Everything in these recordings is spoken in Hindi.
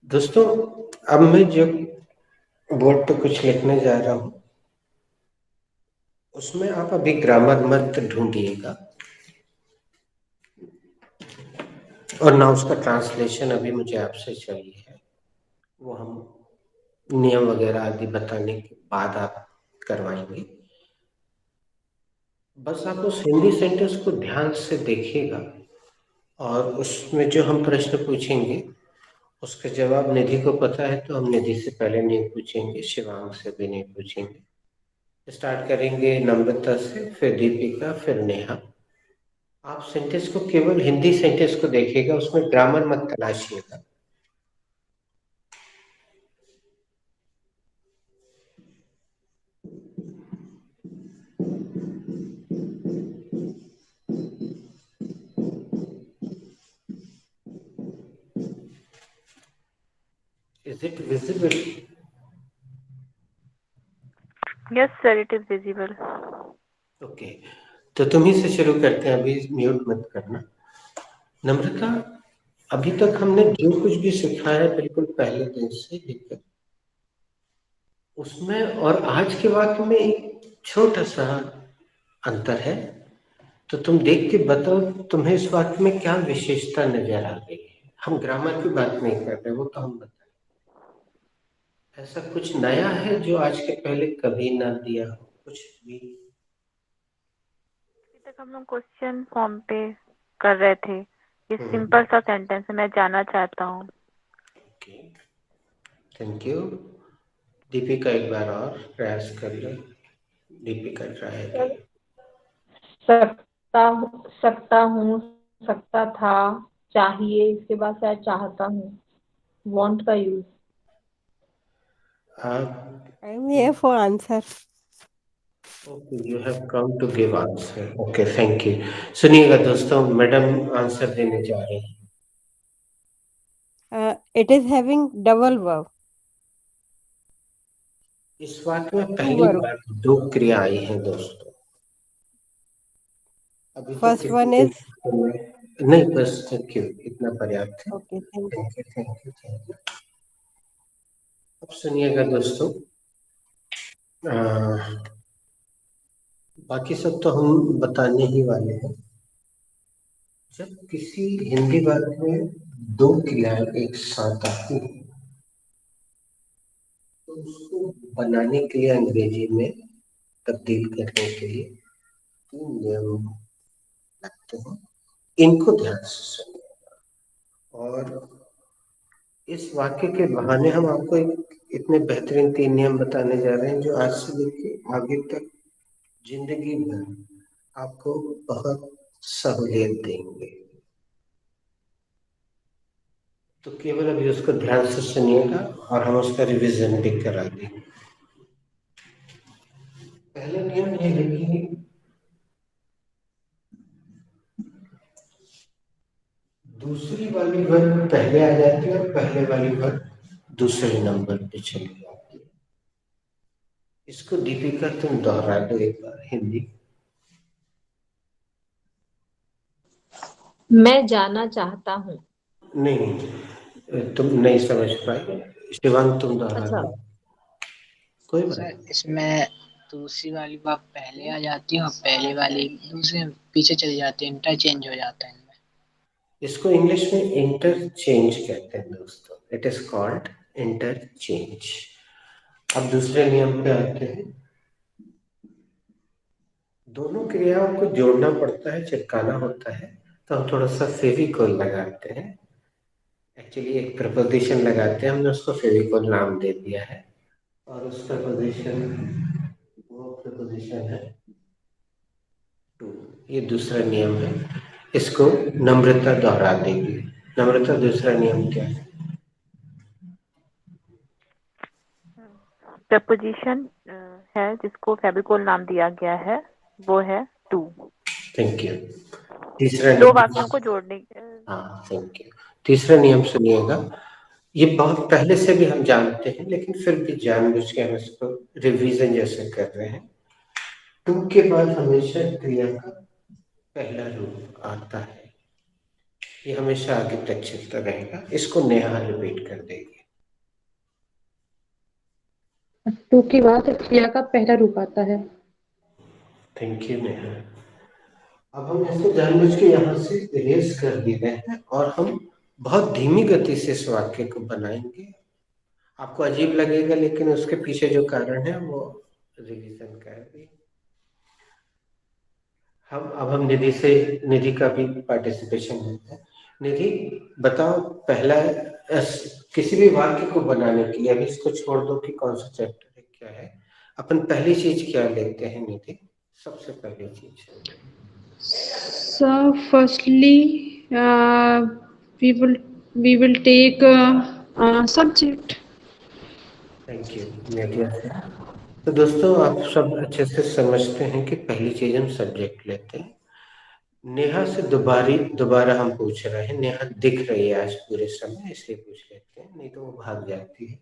दोस्तों, अब मैं जो बोर्ड पे कुछ लिखने जा रहा हूँ, उसमें आप अभी ग्रामर मत ढूंढिएगा और ना उसका ट्रांसलेशन अभी मुझे आपसे चाहिए है। वो हम नियम वगैरह आदि बताने के बाद आप करवाएंगे। बस आप उस हिंदी सेंटेंस को ध्यान से देखिएगा और उसमें जो हम प्रश्न पूछेंगे उसके जवाब निधि को पता है तो हम निधि से पहले नहीं पूछेंगे, शिवांग से भी नहीं पूछेंगे। स्टार्ट करेंगे नम्रता से, फिर दीपिका, फिर नेहा। आप सेंटेंस को केवल हिंदी सेंटेंस को देखिएगा, उसमें ग्रामर मत तलाशिएगा। Is it visible? Yes, sir, it is visible. Okay, तो तुम ही से शुरू करते हैं, अभी म्यूट मत करना। नम्रता, अभी तक हमने जो कुछ भी सिखाया है बिल्कुल पहले दिन से लेकर उसमें और आज के वाक्य में एक छोटा सा अंतर है, तो तुम देख के बताओ तुम्हें इस वाक्य में क्या विशेषता नजर आ रही है। हम ग्रामर की बात नहीं कर रहे, वो तो हम बताएं। ऐसा कुछ नया है जो आज के पहले कभी ना दिया हो, कुछ भी? अभी तक हम लोग क्वेश्चन फॉर्म पे कर रहे थे। ये सिंपल सा सेंटेंस है, मैं जानना चाहता हूँ। Okay, thank you. दीपिका एक बार और प्रयास कर लो। Deepika try sir, again. सकता सकता हूँ, सकता था, चाहिए, इसके बाद शायद चाहता हूँ, वांट का use. I'm here for answer. Okay, you have come to give answer. Okay, thank you. सुनिएगा दोस्तों, मैडम आंसर देने जा रही हैं। It is having double verb. इस वाक्य में Two पहली verb. बार दो क्रिया आई है दोस्तों। अभी तक First किसी one के is नहीं, बस थैंक यू, इतना पर्याप्त है। okay. Thank you. Thank you, thank you, thank you. अब सुनिएगा दोस्तों, बाकी सब तो हम बताने ही वाले हैं। जब किसी हिंदी वाक्य में दो क्रियाएं एक साथ आती हैं तो उसको बनाने के लिए अंग्रेजी में तब्दील करने के लिए तीन नियम लगते हैं। इनको ध्यान से सुनिए और इस वाक्य के बहाने हम आपको एक इतने बेहतरीन तीन नियम बताने जा रहे हैं जो आज से लेकर आगे तक जिंदगी भर आपको बहुत सहूलियत देंगे। तो केवल अभी उसको ध्यान से सुनिएगा और हम उसका रिवीजन भी करा देंगे। पहला नियम ये है कि दूसरी वाली वर्ग पहले आ जाती है और पहले वाली वर्ग दूसरे नंबर पे चली जाती है। इसको दीपिका तुम दोहरा दो एक बार हिंदी। मैं जाना चाहता हूँ। नहीं, तुम नहीं समझ पाए। शिवांग तुम दोहरा अच्छा, दो। कोई बात सर, नहीं। इसमें दूसरी वाली बात पहले आ जाती है और पहले वाली दूसरे पीछे चली जाती है, इंटरचेंज हो जाता है इनमें। इसको इंग्लिश में इंटरचेंज कहते हैं दोस्तों। It is called interchange. अब दूसरे नियम पे आते हैं। दोनों क्रियाओं को जोड़ना पड़ता है, चिपकाना होता है, तो हम थोड़ा सा फेविकोल लगाते हैं। एक्चुअली एक प्रपोजिशन लगाते हैं, हमने उसको फेविकोल नाम दे दिया है और उस प्रपोजिशन वो प्रपोजिशन है टू। ये दूसरा नियम है, इसको नम्रता दोहरा देगी। नम्रता, दूसरा नियम क्या है? प्रपोजिशन है जिसको फेविकोल नाम दिया गया है, वो है टू। Thank you. तीसरा दो नियम। वाक्यों को जोड़ने हाँ, थैंक यू। तीसरा नियम सुनिएगा। ये बहुत पहले से भी हम जानते हैं लेकिन फिर भी जानबूझ के हम इसको रिवीजन जैसे कर रहे हैं। टू के बाद हमेशा क्रिया का पहला रूप आता है, ये हमेशा आगे तक चलता रहेगा। इसको नेहा रिपीट कर देगी। टू के बाद क्रिया का पहला रूप आता है। Thank you Neha. अब हम इसको जानबूझ के यहाँ से इरेज कर दे रहे हैं और हम बहुत धीमी गति से इस वाक्य को बनाएंगे। आपको अजीब लगेगा, लेकिन उसके पीछे जो कारण है वो रिवीजन का है। हम निधि का भी पार्टिसिपेशन लेते हैं। निधि बताओ, पहला किसी भी वाक्य को बनाने के लिए, अभी इसको छोड़ दो कि कौन सा चैप्टर है क्या है, अपन पहली चीज क्या लेते हैं निधि? सबसे पहली चीज So firstly, we will take subject. Thank you media से। तो दोस्तों, आप सब अच्छे से समझते हैं कि पहली चीज हम सब्जेक्ट लेते हैं। नेहा से दोबारा हम पूछ रहे हैं। नेहा दिख रही है आज पूरे समय, इसलिए पूछ लेते हैं, नहीं तो वो भाग जाती है।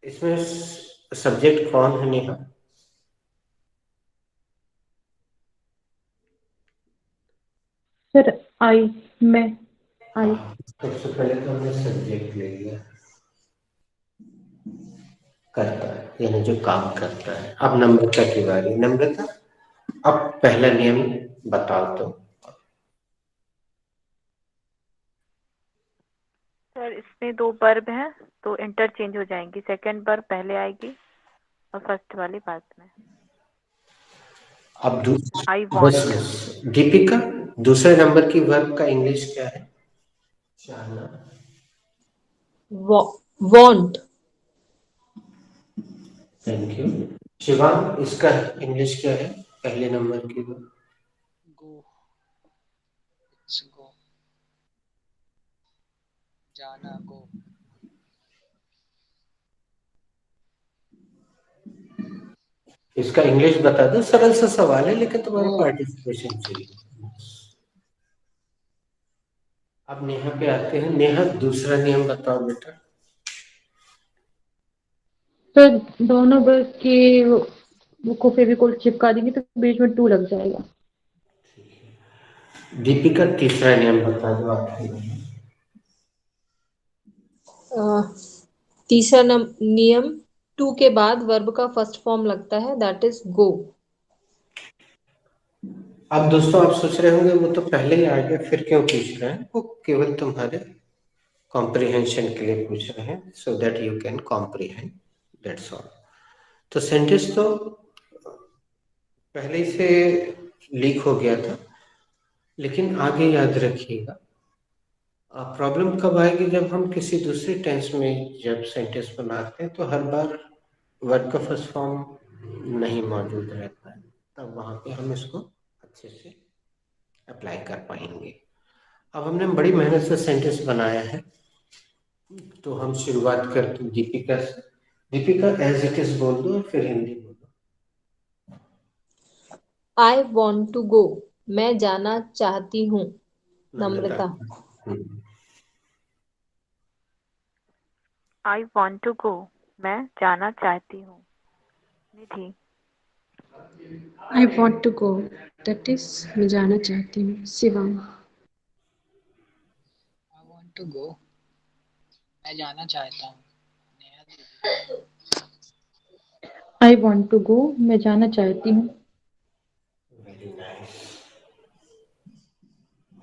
इसमें सब्जेक्ट कौन है नेहा? सर मैं आई। सबसे पहले तो हमने सब्जेक्ट ले लिया, करता है, यानी जो काम करता है। अब नम्रता की बारी। नम्रता, अब पहला नियम बताओ तो। सर इसमें 2 वर्ब हैं तो इंटरचेंज हो जाएंगी, सेकंड वर्ब पहले आएगी और फर्स्ट वाली बाद में। अब I बस want. बस दीपिका, दूसरे नंबर की वर्ब का इंग्लिश क्या है? चाहना। Want. Thank you. शिवांग, इसका इंग्लिश क्या है पहले नंबर की वर्ब? गो, इट्स गो, जाना, गो। इसका इंग्लिश बता दो, सरल सा सवाल है लेकिन तुम्हारा गो। पार्टिसिपेशन चाहिए। अब नेहा पे आते हैं। नेहा, दूसरा नियम बताओ बेटा। तो दोनों वर्ग के वो को फेविकोल चिपका देंगे तो बीच में 2 लग जाएगा। दीपिका, तीसरा नियम बता दो आखिरी में। तीसरा नियम 2 के बाद वर्ब का फर्स्ट फॉर्म लगता है, दैट इज गो। अब दोस्तों, आप सोच रहे होंगे वो तो पहले ही आ गया, फिर क्यों पूछ रहे हैं? वो केवल तुम्हारे कॉम्प्रिहेंशन के लिए पूछ रहे हैं, so that you can comprehend, that's all. तो सेंटेंस तो पहले से लीक हो गया था, लेकिन आगे याद रखिएगा, प्रॉब्लम कब आएगी? जब हम किसी दूसरे टेंस में जब सेंटेंस बनाते हैं तो हर बार वर्ब का फर्स्ट फॉर्म नहीं मौजूद रहता है, तब वहां पे हम इसको अच्छे से अप्लाई कर पाएंगे। अब हमने बड़ी मेहनत से सेंटेंस बनाया है, तो हम शुरुआत करते हैं दीपिका से। दीपिका, एज इट इज बोल दो, फिर हिंदी बोलो। आई वॉन्ट टू गो, मैं जाना चाहती हूँ। नम्रता। I want to go. मैं जाना चाहती हूँ। Nidhi. I want to go, that is मैं जाना चाहती हूँ। Shivang. I want to go, मैं जाना चाहता हूँ। नेहा दीदी। आई वॉन्ट टू गो, मैं जाना चाहती हूँ। Very nice.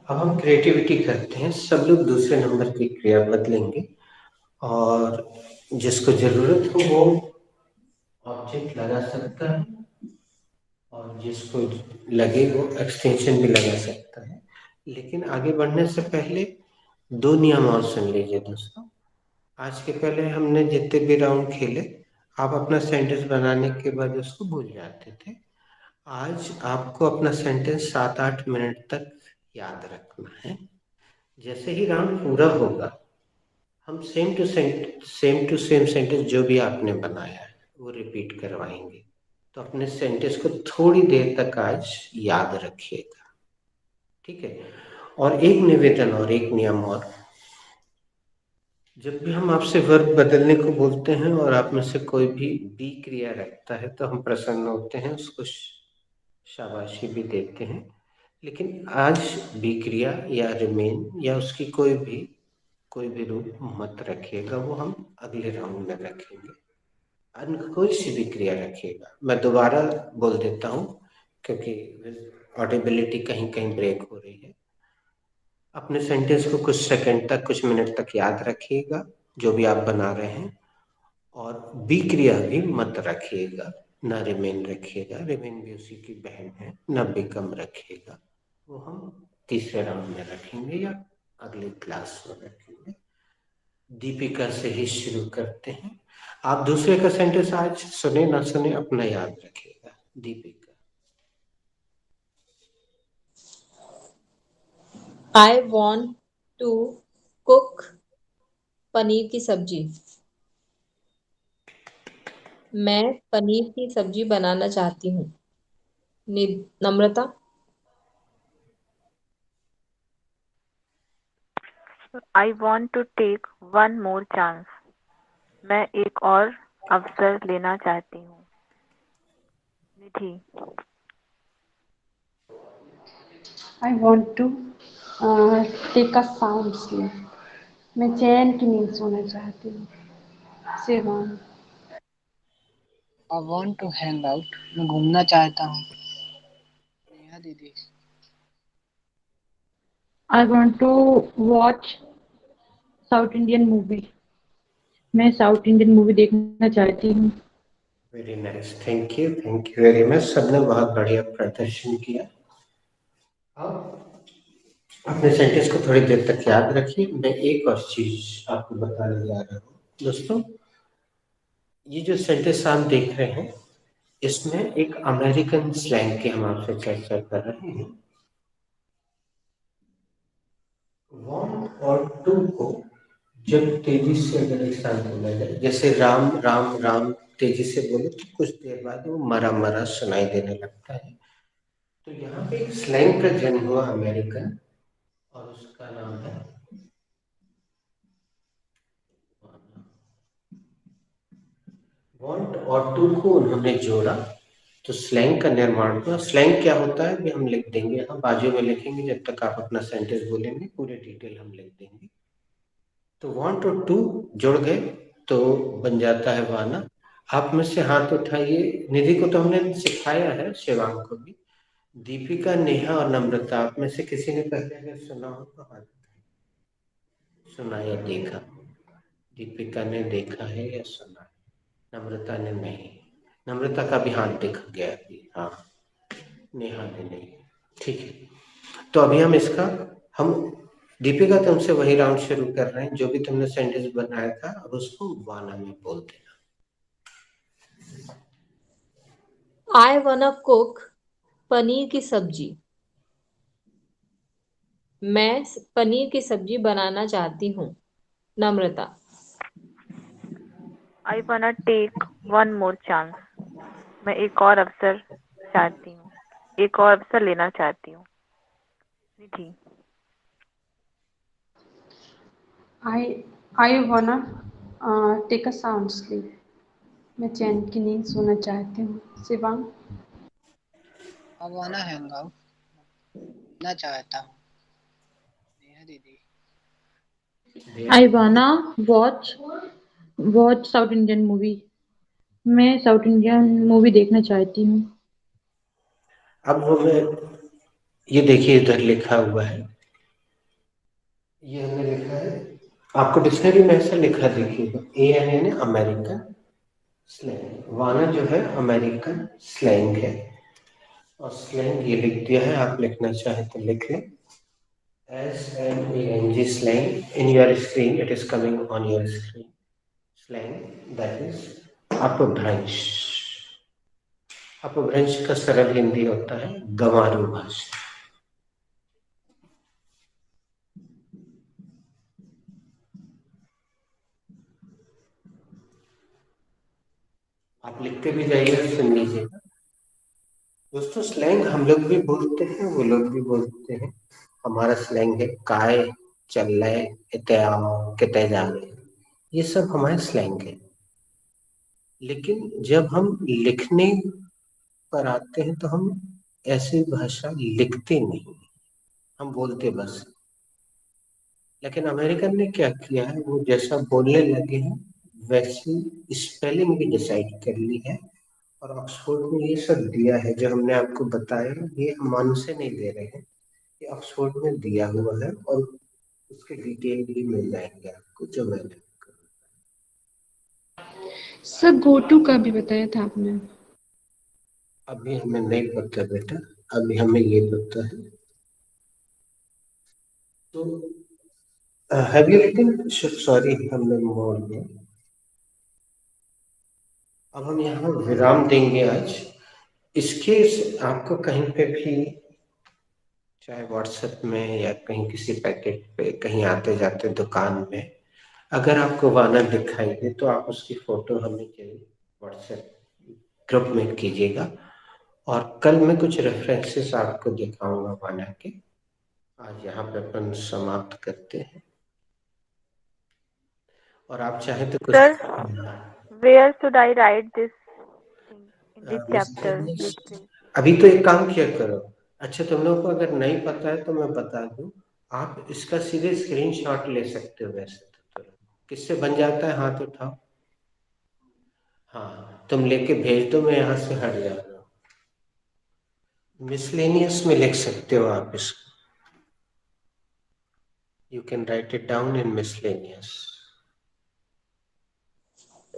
अब हम क्रिएटिविटी करते हैं। सब लोग दूसरे नंबर की क्रिया बदलेंगे और जिसको जरूरत हो वो ऑब्जेक्ट लगा सकता है और जिसको लगे वो एक्सटेंशन भी लगा सकता है। लेकिन आगे बढ़ने से पहले 2 नियम और सुन लीजिए दोस्तों। आज के पहले हमने जितने भी राउंड खेले, आप अपना सेंटेंस बनाने के बाद उसको भूल जाते थे। आज आपको अपना सेंटेंस 7-8 मिनट तक याद रखना है। जैसे ही राउंड पूरा होगा, हम सेम टू सेम सेंटेंस जो भी आपने बनाया है वो रिपीट करवाएंगे। तो अपने सेंटेंस को थोड़ी देर तक आज याद रखिएगा, ठीक है? और एक निवेदन और एक नियम और, जब भी हम आपसे वर्ब बदलने को बोलते हैं और आप में से कोई भी बी क्रिया रखता है तो हम प्रसन्न होते हैं, उसको शाबाशी भी देते हैं। लेकिन आज बी क्रिया या रिमेन या उसकी कोई भी रूप मत रखिएगा, वो हम अगले राउंड में रखेंगे। अन्य कोई सी भी क्रिया रखिएगा। मैं दोबारा बोल देता हूँ क्योंकि ऑडिबिलिटी कहीं कहीं ब्रेक हो रही है। अपने सेंटेंस को कुछ सेकंड तक, कुछ मिनट तक याद रखिएगा जो भी आप बना रहे हैं, और बी क्रिया भी मत रखिएगा, ना रिमेन रखिएगा, रिमेन भी उसी की बहन है, ना बिकम रखिएगा। वो हम तीसरे राउंड में रखेंगे या अगली क्लास में रखेंगे। दीपिका से ही शुरू करते हैं। आप दूसरे का सेंटेंस आज सुने ना सुने अपना याद रखिएगा। Deepika. I want to cook paneer की सब्जी। मैं पनीर की सब्जी बनाना चाहती हूँ। Namrata. I want to take one more chance. मैं एक और अवसर लेना चाहती हूँ। निधि। I want to take a sound sleep. मैं चैन की नींद सोना चाहती हूँ। Shivang. I want to hang out, मैं घूमना चाहता हूँ। नेहा दीदी। I want to watch south Indian movie. मैं साउथ इंडियन मूवी देखना चाहती हूँ। Very nice, thank you very much. सबने बहुत बढ़िया प्रदर्शन किया। अब अपने सेंटेंस को थोड़ी देर तक याद रखिए। मैं एक और चीज आपको बताने जा रहा हूँ दोस्तों। ये जो सेंटेंस आप देख रहे हैं, इसमें एक अमेरिकन स्लैंग की हम आपसे चर्चा कर रहे हैं। वांट और टू को जब तेजी से अगर एक साथ बोला जाए, जैसे राम राम राम तेजी से बोले तो कुछ देर बाद वो मरा मरा सुनाई देने लगता है। तो यहाँ पे एक स्लैंग का जन्म हुआ अमेरिकन, और उसका नाम है वांट और टू को उन्होंने जोड़ा तो स्लैंग का निर्माण हुआ। स्लैंग क्या होता है भी हम लिख देंगे, हम बाजू में लिखेंगे, जब तक आप अपना सेंटेंस बोलेंगे पूरे डिटेल हम लिख देंगे। तो वांट और टू जुड़ गए तो बन जाता है वाना। आप में से हाथ उठाइए। निधि को तो हमने सिखाया है, शिवांग को भी। दीपिका, नेहा और नम्रता, आप में से किसी ने पहले अगर सुना हो तो हाथ उठाइए। सुना या देखा? दीपिका ने देखा है या सुना है? नम्रता ने नहीं। नम्रता का भी हाथ दिख गया अभी, हाँ। नेहा ने नहीं। ठीक है, तो अभी हम दीपिका तुमसे वही राउंड शुरू कर रहे हैं। जो भी तुमने सेंटेंस बनाया था अब उसको वाना में बोल देना। आई वाना कुक पनीर की सब्जी। मैं पनीर की सब्जी बनाना चाहती हूँ। Namrata. I want take one more chance. मैं एक और अवसर चाहती हूँ, एक और अवसर लेना चाहती हूँ। निधि। I wanna take a sound sleep. मैं चैन की नींद सोना चाहती हूँ। शिवांग। आई वांना हैंग आउट, घूमना चाहता हूँ। नेहा दीदी। आई वाना watch watch south Indian movie. मैं साउथ इंडियन मूवी देखना चाहती हूँ। अब हमें ये देखिए इधर लिखा हुआ है, ये हमने लिखा है, आपको डिक्शनरी में ऐसा लिखा देखिएगा, AN यानी अमेरिकन स्लैंग। वाना जो है अमेरिकन स्लैंग है, और स्लैंग ये लिख दिया है। आप लिखना चाहें तो लिख लें। SLANG slang. In your screen, it is coming on your screen. Slang, that is अपभ्रंश। अपभ्रंश का सरल हिंदी होता है गंवारू भाषा। आप लिखते भी जाइएगा, सुन लीजिएगा दोस्तों। स्लैंग हम लोग भी बोलते हैं, वो लोग भी बोलते हैं। हमारा स्लैंग है काय, चल रहे, इत्याओ, किते जा रहे, ये सब हमारे स्लैंग है। लेकिन जब हम लिखने पर आते हैं तो हम ऐसी भाषा लिखते नहीं, हम बोलते बस। लेकिन अमेरिकन ने क्या किया है, वो जैसा बोलने लगे हैं वैसी स्पेलिंग भी डिसाइड कर ली है, और ऑक्सफोर्ड में ये सब दिया है जो हमने आपको बताया, ये हम मन से नहीं दे रहे हैं, ये ऑक्सफोर्ड में दिया हुआ है, और उसके डिटेल भी मिल जाएंगे आपको जो मैंने आपको। सर गो टू का भी बताया था आपने। अभी हमें नहीं पता बेटा, अभी हमें ये पता है। तो हैव यू रिटन, सॉरी हमने मोड़ दिया। अब हम यहाँ विराम देंगे आज। इसके आपको कहीं पे भी, चाहे व्हाट्सएप में या कहीं किसी पैकेट पे, कहीं आते जाते दुकान में, अगर आपको वानर दिखाई दे तो आप उसकी फोटो हमें व्हाट्सएप ग्रुप में कीजिएगा, और कल मैं कुछ रेफरेंसेस आपको दिखाऊंगा वानर के। आज यहाँ पे अपन समाप्त करते हैं, और आप चाहे तो कुछ Sir, where should I write this thing in this chapter? miscellaneous- Please. अभी तो एक काम किया करो, अच्छा तुम लोग को अगर नहीं पता है तो मैं बता दूं, आप इसका सीधे स्क्रीनशॉट ले सकते हो। वैसे तो किससे बन जाता है, हाथ उठाओ। हाँ तुम लेके भेज दो, मैं यहाँ से हट जा रहा हूँ। मिसलेनियस में लिख सकते हो आप इसको, you can write it down in miscellaneous.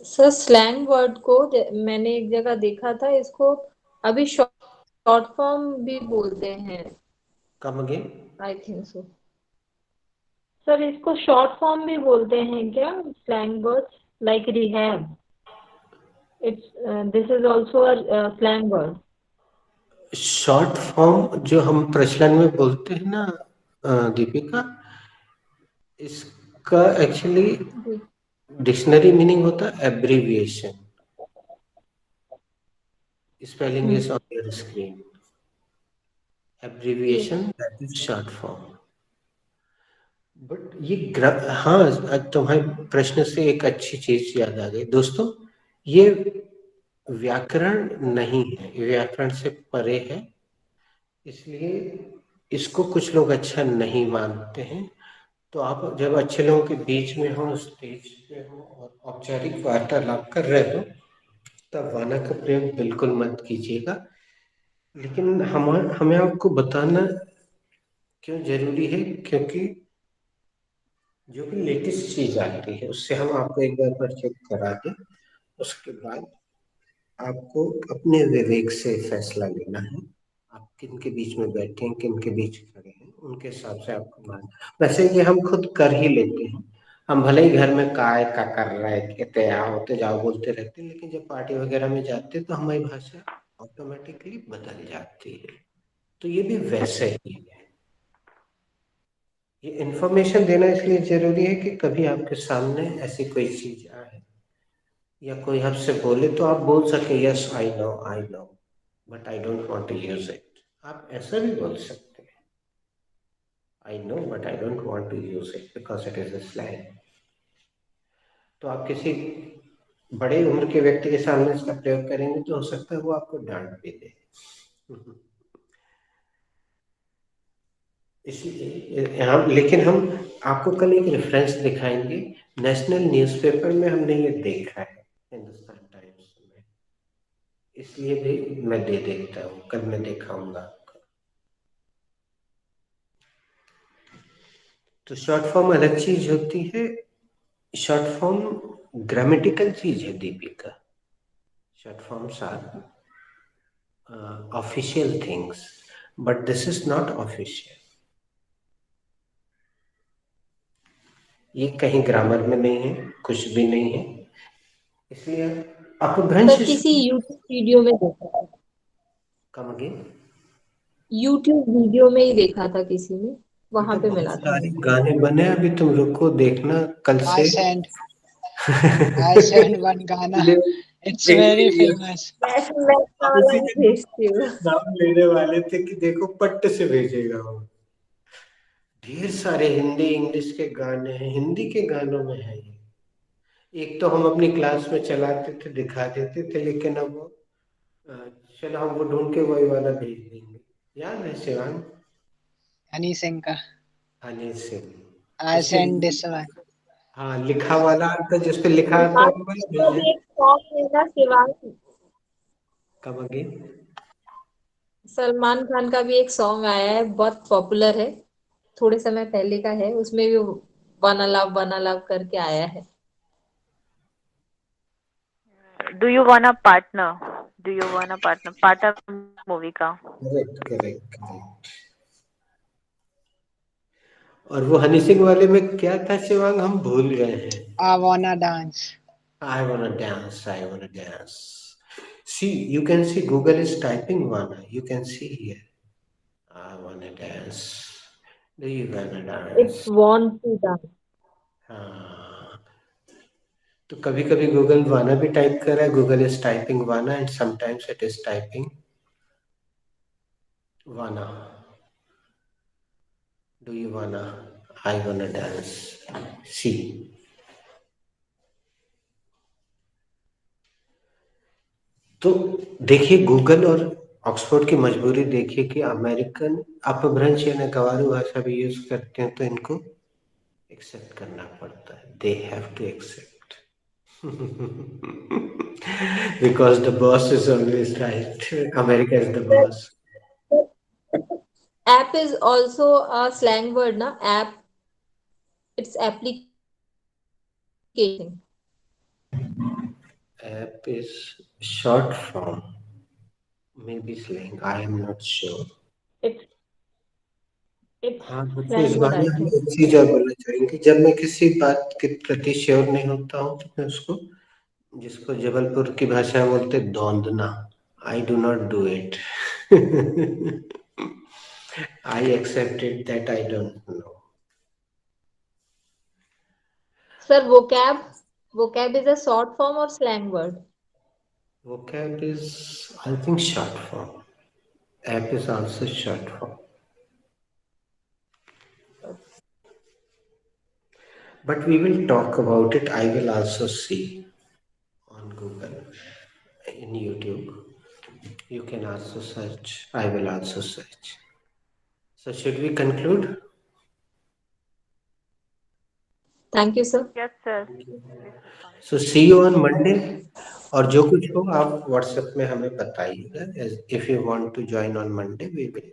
Sir slang word को मैंने एक जगह देखा था, इसको अभी शॉर्ट फॉर्म भी बोलते हैं। Come again. I think so. Sir इसको शॉर्ट फॉर्म भी बोलते हैं क्या, slang words like rehab? It's this is also a slang word. Short form जो हम प्रचलन में बोलते हैं ना दीपिका, इसका एक्चुअली डिक्शनरी मीनिंग होता है abbreviation. Spelling is on your screen. Abbreviation that is short form. But ये हाँ, तुम्हारे प्रश्न से एक अच्छी चीज याद आ गई दोस्तों, ये व्याकरण नहीं है, व्याकरण से परे है, इसलिए इसको कुछ लोग अच्छा नहीं मानते हैं। तो आप जब अच्छे लोगों के बीच में हो, स्टेज पे हो और औपचारिक वार्तालाप कर रहे हो, तब वाना का प्रयोग बिल्कुल मत कीजिएगा। लेकिन हमें आपको बताना क्यों जरूरी है, क्योंकि जो भी लेटेस्ट चीज आती है उससे हम आपको एक बार परिचित करा दें, उसके बाद आपको अपने विवेक से फैसला लेना है। आप किन के बीच में बैठे हैं, किन के बीच खड़े हैं, उनके हिसाब से आपको मानना। वैसे ये हम खुद कर ही लेते हैं, हम भले ही घर में काय का कर रहे कहते यहाँ होते जाओ बोलते रहते हैं, लेकिन जब पार्टी वगैरह में जाते हैं तो हमारी भाषा ऑटोमेटिकली बदल जाती है। तो ये भी वैसे ही है। ये इंफॉर्मेशन देना इसलिए जरूरी है कि कभी आपके सामने ऐसी कोई चीज आए या कोई आपसे बोले तो आप बोल सके yes I know but I don't want to use it. आप ऐसा भी बोल सकते हैं, I know but I don't want to use it because it is a slang. तो आप किसी बड़े उम्र के व्यक्ति के सामने इसका प्रयोग करेंगे तो हो सकता है वो आपको डांट भी दे। इसलिए लेकिन हम आपको कल एक रेफरेंस दिखाएंगे, नेशनल न्यूज़पेपर में हमने ये देखा है, हिंदुस्तान टाइम्स में, इसलिए भी मैं दे देता हूँ, कल मैं दिखाऊंगा आपको। तो शॉर्ट फॉर्म अलग चीज होती है, शॉर्ट फॉर्म ग्रामेटिकल चीज है Deepika. Short forms are official things but this is not official. ये कहीं ग्रामर में नहीं है, कुछ भी नहीं है, इसलिए अपभ्रंश सर किसी यूट्यूब वीडियो में देखा था, कम अगेन। यूट्यूब वीडियो में ही देखा था किसी ने, वहां बेटा पे बहुत मिला था सारे मुझे। गाने बने, अभी तुम रुको देखना कल से। I send one Ghana. It's very famous. मैं अब वाला उसी भी के भेजती हूँ। नाम लेने वाले थे कि देखो पट्ट से भेजेगा वो। ढेर सारे हिंदी इंग्लिश के गाने हैं, हिंदी के गानों में है ये। एक तो हम अपनी क्लास में चलाते थे, दिखा देते थे, लेकिन अब वो चलो हम वो ढूंढ के वही वाला भेज देंगे। याद है शिवांग? हनी सिंह का हनी सिंह। I उसमें send this one. हाँ, लिखा वाला आता जिस पे लिखा आता सलमान होगा खान का भी एक सॉन्ग है ना शिवांग, कब अगेन? सलमान खान का भी एक सॉन्ग आया है, बहुत पॉपुलर है, थोड़े समय पहले का है, उसमें भी वन लव करके आया है। Do you want a partner, do you want a partner, partner movie का। Correct correct correct. और वो हनी सिंह वाले में क्या था शिवांग, हम भूल गए हैं। I wanna dance. I wanna dance, I wanna dance. See, you can see Google is typing one. You can see here. I wanna dance. Do you wanna it's dance? Want to dance. हाँ, तो कभी कभी गूगल वाना भी टाइप कर रहा है, गूगल इज टाइपिंग वाना and sometimes it is typing वाना। डू यू वाना, आई वाना डांस, सी। तो देखिए गूगल और ऑक्सफोर्ड की मजबूरी देखिए कि अमेरिकन अपभ्रंश यानी गंवारू भाषा भी यूज करते हैं, तो इनको एक्सेप्ट करना पड़ता है। They have to accept because the boss is always right, America is the boss. App is also a slang word ना, app, it's application. App is short form, maybe slang, I am not sure. It's it's हाँ, बच्चों इस स्लैंग वर्ड बारे आई में हम थिंक। एक चीज और बोलना चाहेंगे, जब मैं किसी बात के प्रति श्योर नहीं होता हूँ तो मैं उसको, जिसको जबलपुर की भाषा में बोलते दौंदना, I do not do it. I accepted that I don't know. Sir vocab is a short form or slang word? Vocab is, I think, short form. App is also short form. But we will talk about it. I will also see on Google, in YouTube. You can also search. I will also search. So should we conclude? Thank you, sir. Yes sir. So see you on Monday. और जो कुछ हो आप WhatsApp में हमें बताइएगा. If you want to join on Monday, we will